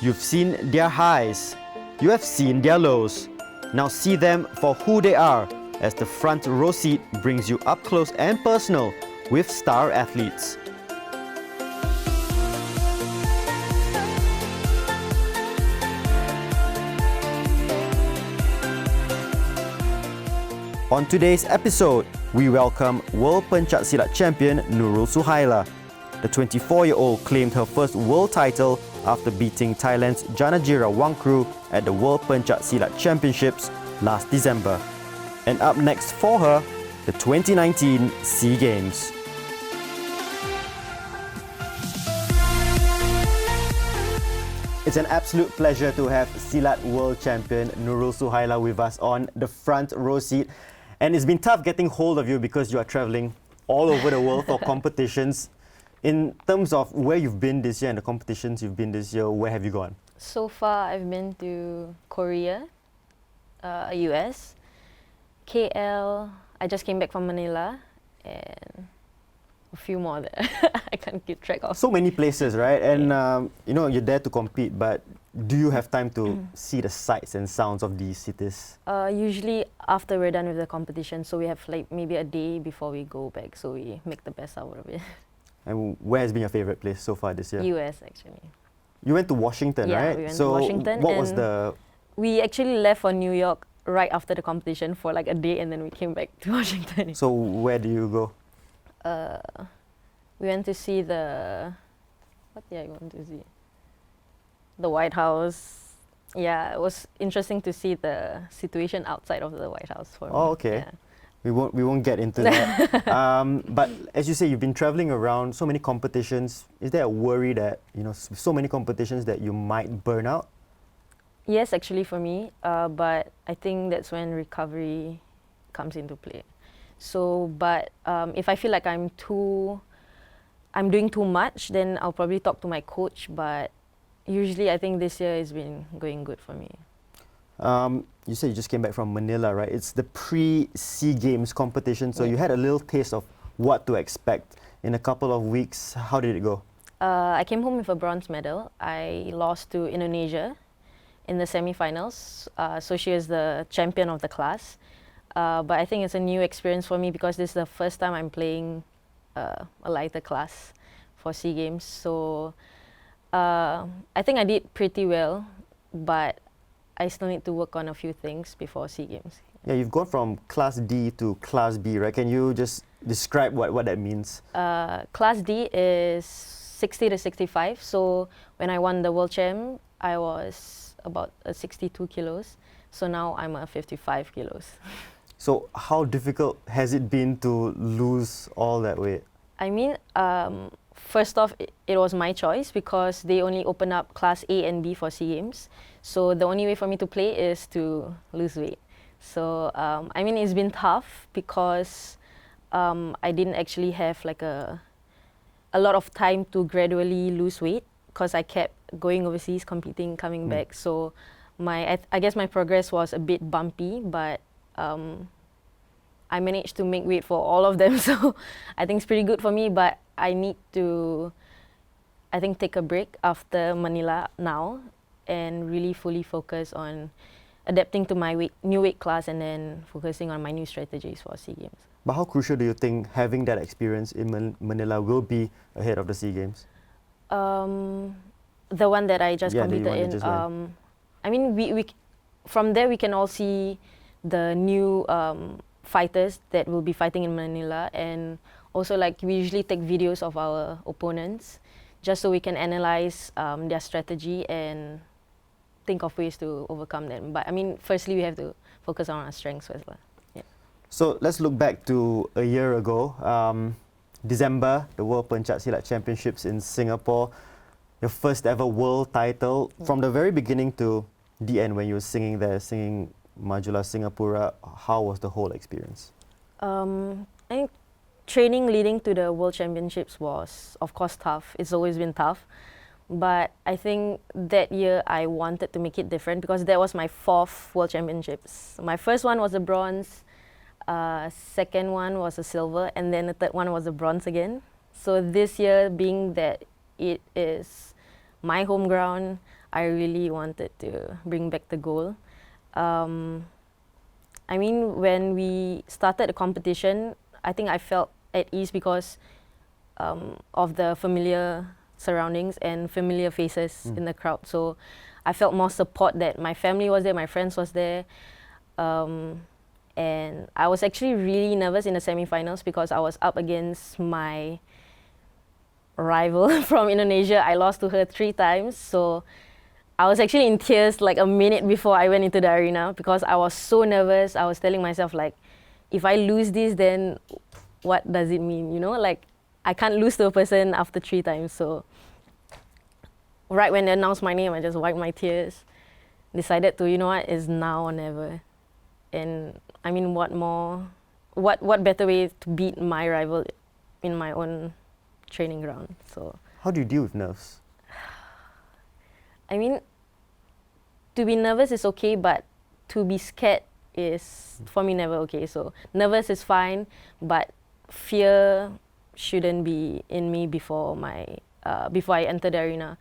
You've seen their highs, you have seen their lows. Now see them for who they are as the front row seat brings you up close and personal with star athletes. On today's episode, we welcome World Pencak Silat champion Nurul Suhaila. The 24-year-old claimed her first world title after beating Thailand's Janajira Wangkru at the World Pencak Silat Championships last December. And up next for her, the 2019 SEA Games. It's an absolute pleasure to have Silat world champion Nurul Suhaila with us on the front row seat. And it's been tough getting hold of you because you are travelling all over the world for competitions. In terms of where you've been this year and the competitions you've been this year, where have you gone? So far, I've been to Korea, US, KL. I just came back from Manila, and a few more there. I can't keep track of. So many places, right? And you're there to compete, but do you have time to see the sights and sounds of these cities? Usually after we're done with the competition, so we have like maybe a day before we go back, so we make the best out of it. And where has been your favourite place so far this year? US actually. You went to Washington, right? Yeah, we went to Washington. What was the... We actually left for New York right after the competition for like a day, and then we came back to Washington. So where do you go? We went to see the... What did I want to see? The White House. Yeah, it was interesting to see the situation outside of the White House for me. Oh, okay. Yeah. We won't get into that. But as you say, you've been traveling around so many competitions. Is there a worry that, so many competitions that you might burn out? Yes, actually for me. But I think that's when recovery comes into play. So, but if I feel like I'm doing too much, then I'll probably talk to my coach. But usually I think this year has been going good for me. You said you just came back from Manila, right? It's the pre-SEA Games competition, so you had a little taste of what to expect in a couple of weeks. How did it go? I came home with a bronze medal. I lost to Indonesia in the semi-finals, so she was the champion of the class. But I think it's a new experience for me because this is the first time I'm playing a lighter class for SEA Games. So I think I did pretty well, but I still need to work on a few things before SEA Games. Yeah, you've gone from Class D to Class B, right? Can you just describe what that means? Class D is 60 to 65. So when I won the World Champ, I was about 62 kilos. So now I'm 55 kilos. So how difficult has it been to lose all that weight? I mean, first off, it was my choice because they only open up Class A and B for SEA Games. So the only way for me to play is to lose weight. So I mean, it's been tough because I didn't actually have like a lot of time to gradually lose weight because I kept going overseas, competing, coming back. So I guess my progress was a bit bumpy, but I managed to make weight for all of them. So I think it's pretty good for me, but I need to, I think, take a break after Manila now and really fully focus on adapting to my new weight class and then focusing on my new strategies for SEA Games. But how crucial do you think having that experience in Manila will be ahead of the SEA Games? The one that I just competed in. I mean, we from there we can all see the new fighters that will be fighting in Manila, and also like we usually take videos of our opponents just so we can analyze their strategy and think of ways to overcome them. But I mean, firstly we have to focus on our strengths first. Yeah. So let's look back to a year ago, December, the World Pencak Silat Championships in Singapore. Your first ever world title. From the very beginning to the end when you were singing Majulah Singapura, how was the whole experience? I think training leading to the World Championships was, of course, tough. It's always been tough. But I think that year I wanted to make it different because that was my 4th World Championships. My first one was a bronze, second one was a silver, and then the third one was a bronze again. So this year, being that it is my home ground, I really wanted to bring back the gold. I mean, when we started the competition, I think I felt at ease because of the familiar surroundings and familiar faces in the crowd. So I felt more support that my family was there, my friends was there. And I was actually really nervous in the semi-finals because I was up against my rival from Indonesia. I lost to her 3 times. So I was actually in tears like a minute before I went into the arena because I was so nervous. I was telling myself like, if I lose this, then what does it mean? You know, like I can't lose to a person after 3 times. So right when they announced my name, I just wiped my tears, decided to, you know what, it's now or never. And I mean, what better way to beat my rival in my own training ground? So How do you deal with nerves? I mean, to be nervous is okay, but to be scared is, for me, never okay. So nervous is fine, but fear shouldn't be in me before I enter the arena.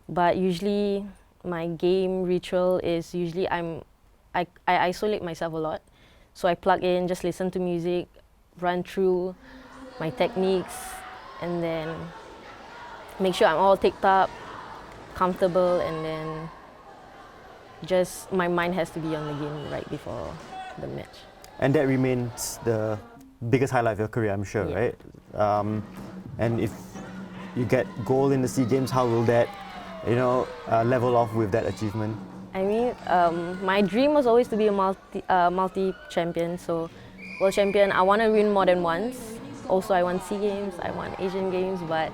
But usually, my game ritual is usually I isolate myself a lot. So I plug in, just listen to music, run through my techniques, and then make sure I'm all ticked up, comfortable, and then just my mind has to be on the game right before the match. And that remains the biggest highlight of your career, I'm sure, Yeah. right? And if you get gold in the SEA Games, how will that, level off with that achievement? I mean, my dream was always to be a multi-champion. So, world champion, I want to win more than once. Also, I won SEA Games, I won Asian Games, but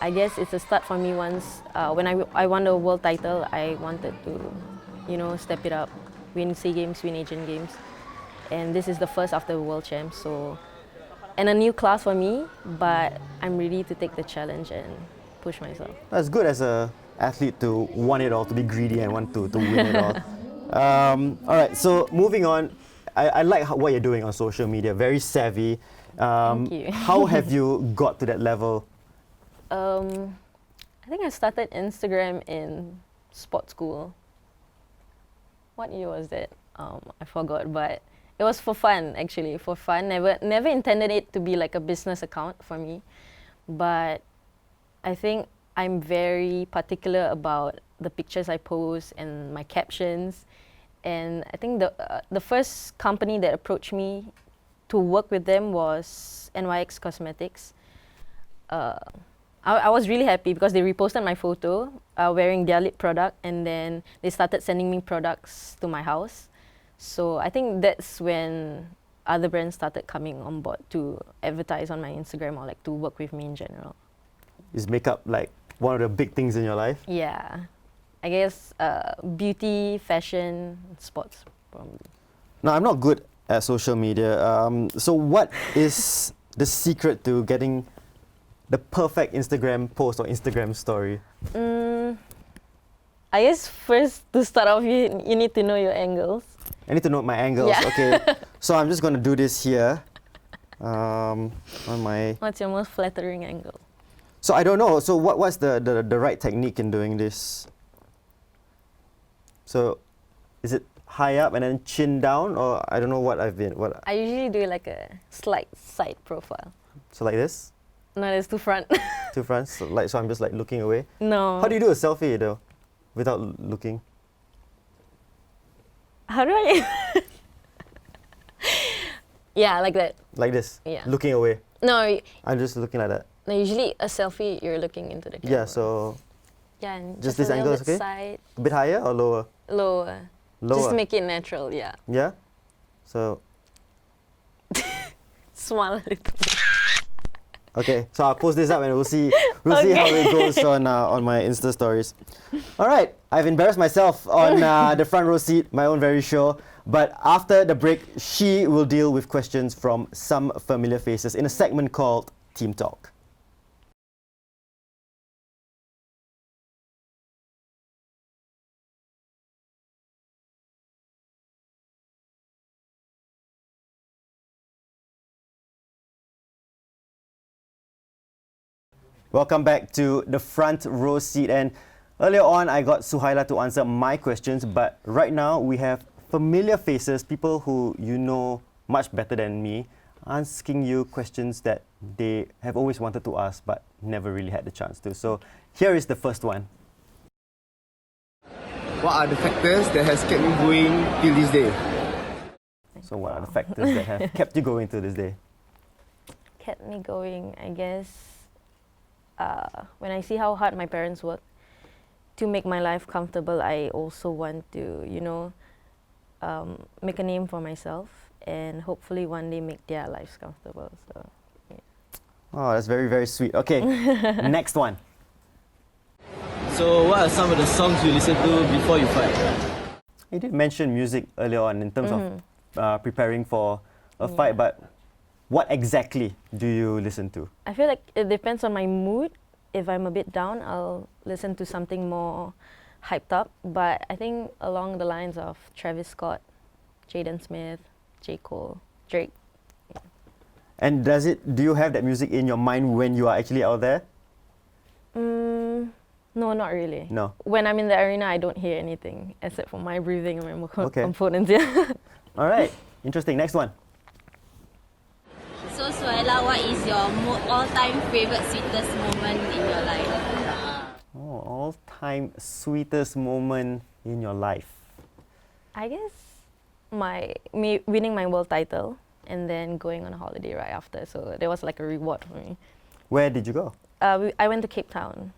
I guess it's a start for me once. When I won the world title, I wanted to, step it up, win SEA Games, win Asian Games. And this is the first after the world champ, so, and a new class for me, but I'm ready to take the challenge and push myself. That's good as a athlete to want it all, to be greedy and want to win it all. All right, so moving on, I like what you're doing on social media, very savvy. Thank you. How have you got to that level? I think I started Instagram in sports school. What year was that? I forgot, but it was for fun, actually, for fun. Never intended it to be like a business account for me, but I think I'm very particular about the pictures I post and my captions. And I think the first company that approached me to work with them was NYX Cosmetics. I was really happy because they reposted my photo wearing their lip product, and then they started sending me products to my house. So I think that's when other brands started coming on board to advertise on my Instagram or like to work with me in general. Is makeup like one of the big things in your life? Yeah, I guess beauty, fashion, sports probably. No, I'm not good at social media. So what is the secret to getting the perfect Instagram post or Instagram story? I guess first to start off, you need to know your angles. I need to know my angles. Yeah. Okay, so I'm just going to do this here on my... What's your most flattering angle? So I don't know. So what's the right technique in doing this? So is it high up and then chin down, or I don't know what I usually do like a slight side profile. So like this? No, it's too front. Two fronts? So I'm just like looking away? No. How do you do a selfie though, without looking? How do I? Yeah, like that. Like this? Yeah. Looking away? No, I'm just looking like that. no. Usually a selfie, you're looking into the camera. Yeah, so Yeah, and just a this little angle is bit okay? Side, a bit higher or lower? lower. Lower? Just make it natural. Yeah. Yeah? So, Smile a little bit. okay, so I'll post this up and we'll see see how it goes on my Insta stories. All right, I've embarrassed myself on the front row seat, my own very show. But after the break, she will deal with questions from some familiar faces in a segment called Team Talk. Welcome back to the front row seat, and Earlier on, I got Suhaila to answer my questions, but right now we have familiar faces, people who you know much better than me, asking you questions that they have always wanted to ask but never really had the chance to. So here is the first one. What are the factors that has kept me going till this day? So what are the factors that have kept you going to this day? Kept me going, I guess, when I see how hard my parents work to make my life comfortable, I also want to, make a name for myself and hopefully one day make their lives comfortable. So, yeah. Oh, that's very, very sweet. Okay, next one. So what are some of the songs you listen to before you fight? You did mention music earlier on in terms of preparing for a fight, but what exactly do you listen to? I feel like it depends on my mood. If I'm a bit down, I'll listen to something more hyped up. But I think along the lines of Travis Scott, Jaden Smith, J. Cole, Drake. And do you have that music in your mind when you are actually out there? No, not really. No. When I'm in the arena, I don't hear anything except for my breathing and my Okay. components. Yeah. All right, interesting. Next one. So Suhaila, what is your all-time favorite sweetest moment in your life? Oh, all-time sweetest moment in your life. I guess me winning my world title and then going on a holiday right after. So there was like a reward for me. Where did you go? I went to Cape Town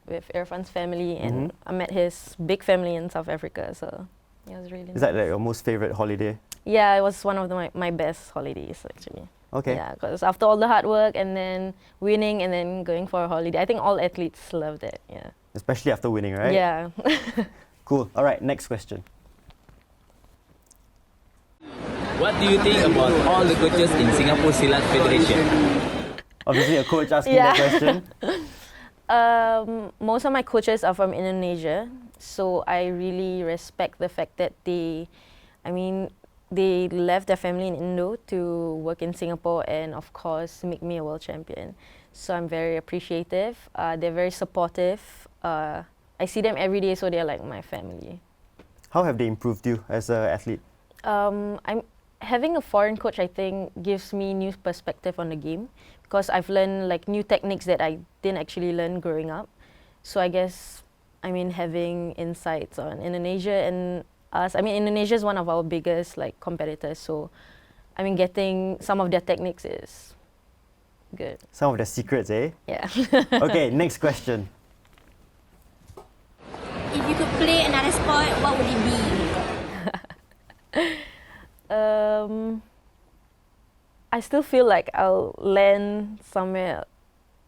with Irfan's family and I met his big family in South Africa. So it was really nice. Is that like your most favorite holiday? Yeah, it was one of my best holidays actually. Okay. Yeah, because after all the hard work and then winning and then going for a holiday, I think all athletes love that. Yeah. Especially after winning, right? Yeah. Cool. All right, next question. What do you think about all the coaches in Singapore Silat Federation? Obviously, a coach asking Yeah. that question. Most of my coaches are from Indonesia, so I really respect the fact that they left their family in Indo to work in Singapore and of course make me a world champion. So I'm very appreciative. They're very supportive. I see them every day, so they're like my family. How have they improved you as an athlete? I'm having a foreign coach, I think, gives me new perspective on the game because I've learned like new techniques that I didn't actually learn growing up. So I guess having insights on Indonesia and us. Indonesia is one of our biggest like competitors, so getting some of their techniques is good. Some of the secrets, eh? Yeah. Okay, next question. If you could play another sport, what would it be? I still feel like I'll land somewhere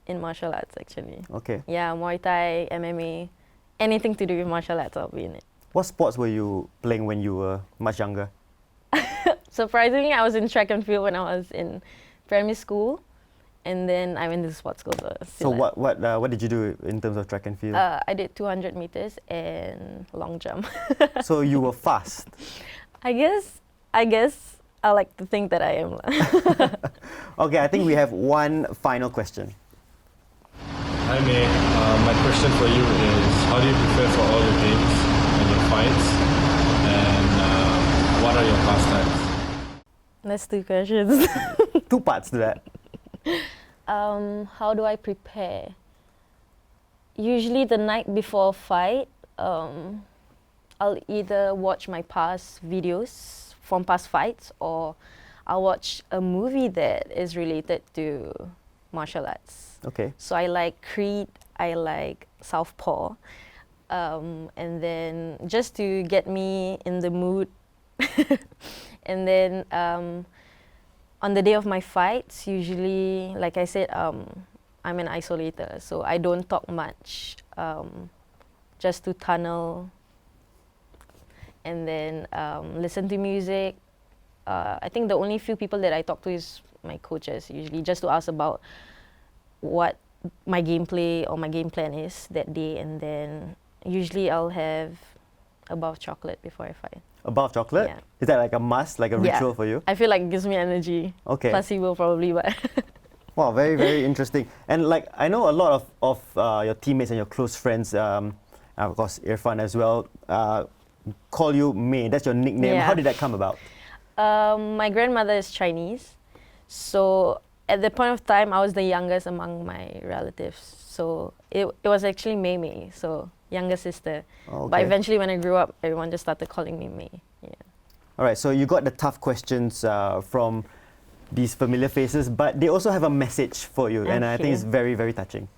in martial arts actually. Okay. Yeah, Muay Thai, MMA, anything to do with martial arts, I'll be in it. What sports were you playing when you were much younger? Surprisingly, I was in track and field when I was in primary school, and then I went to sports school. So what did you do in terms of track and field? I did 200 meters and long jump. So you were fast. I guess I like to think that I am. Okay, I think we have one final question. Hi May, my question for you is how do you prepare for all your games and your fights, and what are your pastimes? That's two questions. Two parts to that. How do I prepare? Usually the night before a fight, I'll either watch my past videos from past fights or I'll watch a movie that is related to martial arts. Okay. So I like Creed, I like Southpaw, and then just to get me in the mood. And then on the day of my fights, usually, like I said, I'm an isolator, so I don't talk much, just to tunnel and then listen to music. I think the only few people that I talk to is my coaches, usually, just to ask about what my gameplay or my game plan is that day, and then usually I'll have a bar of chocolate before I fight. A bar of chocolate? Yeah. Is that like a must, like a ritual for you? I feel like it gives me energy. Okay. Placebo probably, but Wow, very, very interesting. And like I know a lot of your teammates and your close friends and of course Irfan as well, call you May. That's your nickname. Yeah. How did that come about? My grandmother is Chinese, so at the point of time, I was the youngest among my relatives. So it was actually Mei Mei, so younger sister. Oh, But okay. eventually, when I grew up, everyone just started calling me Mei. Yeah. All right, so you got the tough questions from these familiar faces, but they also have a message for you, and I think Okay. it's very, very touching.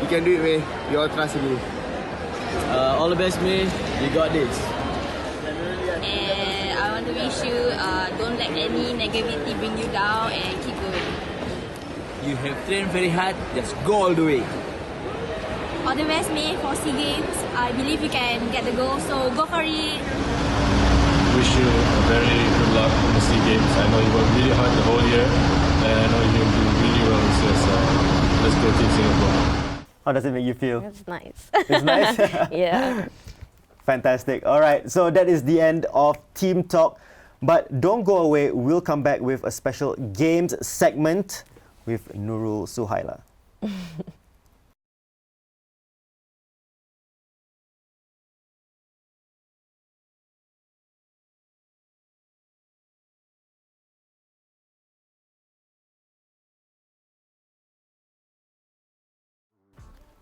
You can do it, May. We all trust in you. All the best, May. You got this. And I want to wish you don't let any negativity bring you down and keep going. You have trained very hard. Just go all the way. All the best, May, for SEA Games. I believe you can get the goal, so go for it. Wish you very good luck in the SEA Games. I know you worked really hard the whole year, and I know you'll do really well this year. So let's go Team Singapore. How does it make you feel? It's nice. It's nice? Yeah. Fantastic. All right, so that is the end of Team Talk. But don't go away. We'll come back with a special games segment with Nurul Suhaila.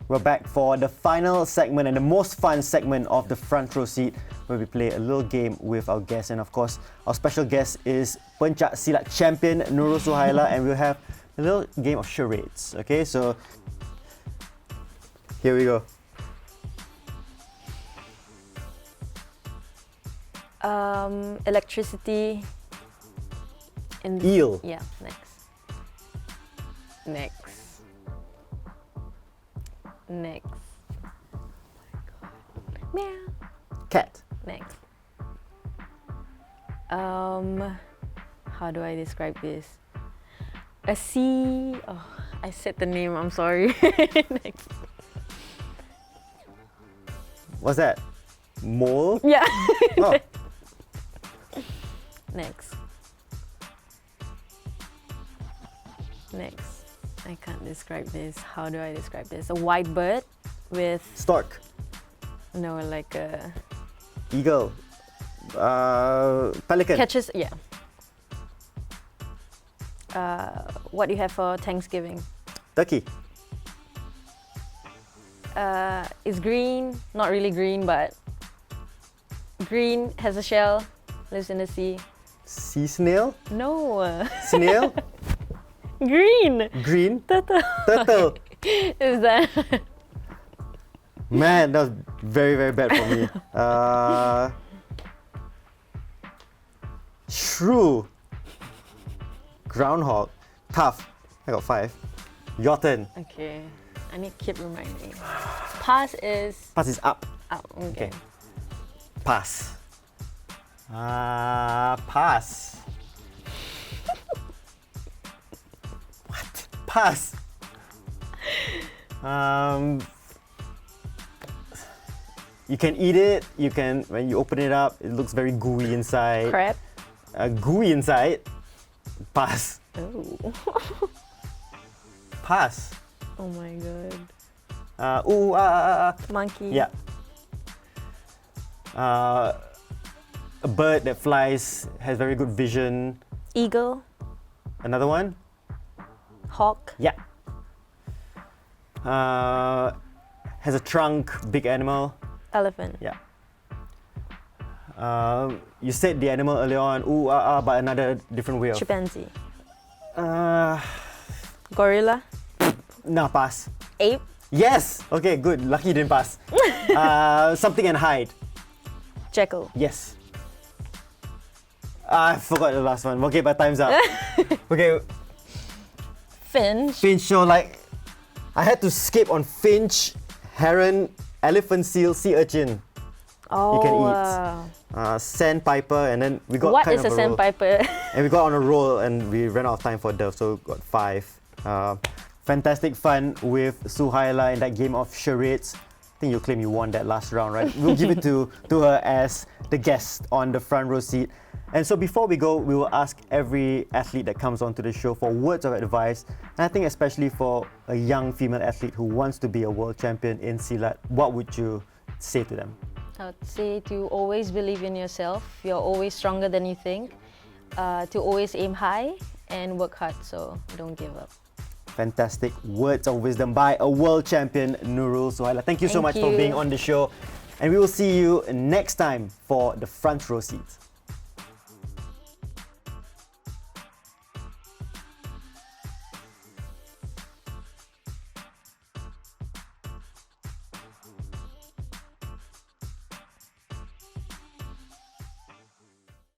We're back for the final segment and the most fun segment of the front row seat, where we play a little game with our guests. And of course, our special guest is Pencak Silat champion Nurul Suhaila, and we'll have a little game of charades. Okay, so here we go. Electricity. Eel. Yeah, next. Next. Next. Meow. Cat. Next. How do I describe this? A sea. Oh, I said the name. I'm sorry. Next. What's that? Mole? Yeah. Oh, Next. Next. I can't describe this. How do I describe this? A white bird with stork. no, like a Eagle. Pelican. catches. Yeah. What do you have for Thanksgiving? Turkey. It's green. Not really green, but green. Has a shell. Lives in the sea. Sea snail. No. Snail. Green. Green. Turtle. Turtle. Is that? Man, that was very, very bad for me. Shrew. Groundhog. Tough. I got 5. Your turn. Okay. I need to keep reminding. Pass is Pass is up. up. Okay. Okay. Pass. Pass. What? Pass. You can eat it. You can, when you open it up, it looks very gooey inside. Crab. Gooey inside. Pass. Oh. Oh Pass. my god. Monkey. Yeah. A bird that flies, has very good vision. Eagle. Another one? Hawk. Yeah. Has a trunk, big animal. Elephant. Yeah. You said the animal earlier on, but another different way of. Chimpanzee. Uh, Gorilla. nah, pass. Ape. Yes! Okay, good. Lucky you didn't pass. Something and hide. Jackal. Yes. I forgot the last one. Okay, but time's up. Okay, Finch. finch. So like, I had to skip on finch, heron, elephant seal, sea urchin. Oh. You can eat. Sandpiper, and then we got What kind is of a roll. sandpiper? And we got on a roll, and we ran out of time for Dove, so got 5. Fantastic fun with Suhaila in that game of charades. I think you claim you won that last round, right? We'll give it to her as the guest on the front row seat. And so before we go, we will ask every athlete that comes onto the show for words of advice. And I think especially for a young female athlete who wants to be a world champion in Silat, what would you say to them? I would say to always believe in yourself. You're always stronger than you think. To always aim high and work hard, so don't give up. Fantastic words of wisdom by a world champion, Nurul Suhaila. Thank you so much for you. being on the show. And we will see you next time for the front row seats.